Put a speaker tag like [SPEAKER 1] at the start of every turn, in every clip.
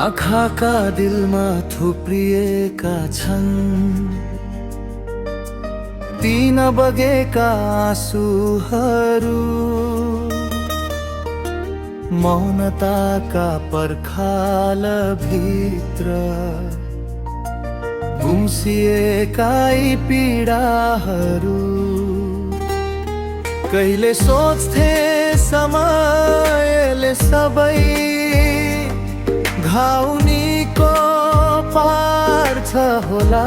[SPEAKER 1] आँखाका दिलमा थुप्रिएका छन् तीन बगेका आँसुहरू, मौनताका पर्खाल भित्र गुम्सिएका यी पीडाहरू। कहिले सोच्थे समयले सबै घाउ निको पार्छ होला,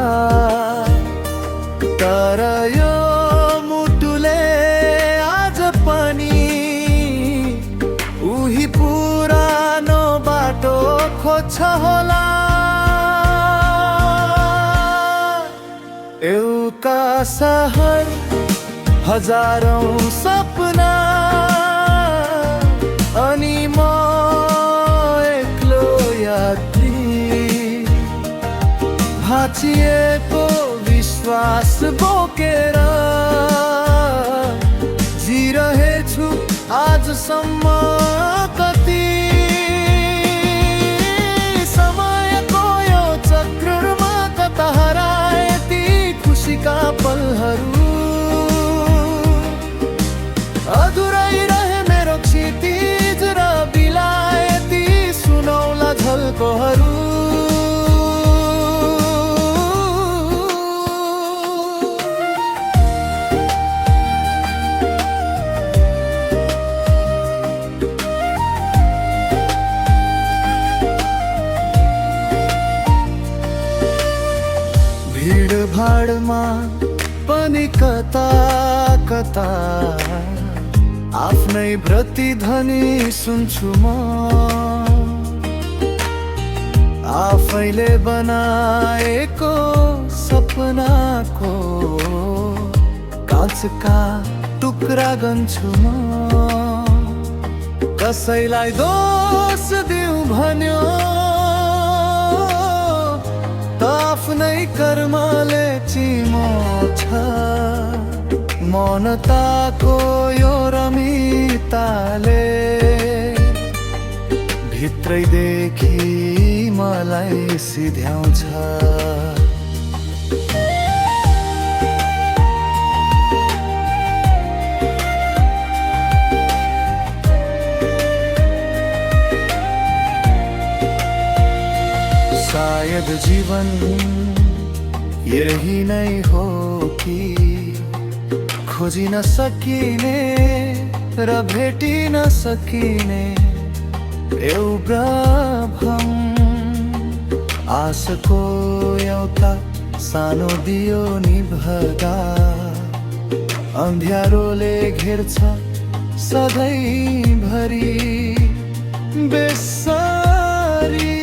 [SPEAKER 1] तर यो मुटुले आज पनि उही पुरानो बाटो खोज्छ होला। एउटा सहर, हजारौं सपना, अनि म एक्लो यात्री। भाँचिएको विश्वास बोकेर जिरहेछु आजसम्म कति। समयको यो चक्रमा कता हराए ती खुसीका पलहरू। अधुरै रहे मेरो क्षितिज र बिलाए ती सुनौला झल्कोहरू। भिडभाडमा पनि कता कता आफ्नै प्रतिध्वनि सुन्छु म। आफैले बनाएको सपनाको काँचका टुक्रा गन्छु म। कसैलाई दोष दिउँ भन्यो त आफ्नै कर्मले चिमोछ। मौनताको यो रमिताले भित्रैदेखि मलाई सिध्याउँछ। शायद जीवन यही नै हो कि खोजी न सकिने र भेटी न सकिने एउटा भ्रम। आशको एउटा सानो दियो निभदा अँध्यारोले घेर्छ सधैँभरि बेसरी।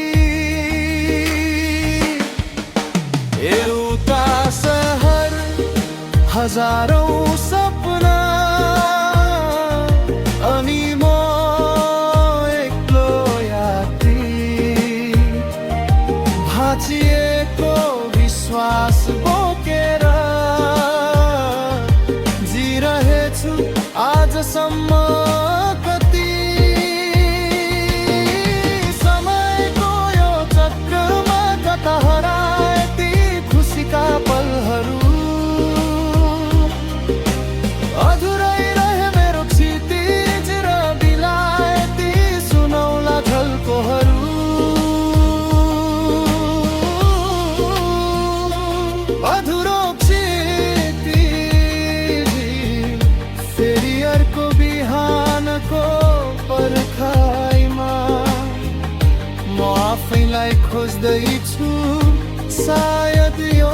[SPEAKER 1] एउटा सहर, हजारौं सपना, अनि म एक्लो यात्री। भाँचिएको विश्वास बोकेर जिरहेछु आजसम्म कति। समयको यो चक्रमा कता हराए ती खुसीका पलहरू। अधुरै रहे मेरो क्षितिज र बिलाए ती सुनौला झल्कोहरू। अधुरो क्षितिज फेरि अर्को बिहानको पर्खाइमा म आफैलाई खोज्दैछु। सायद यो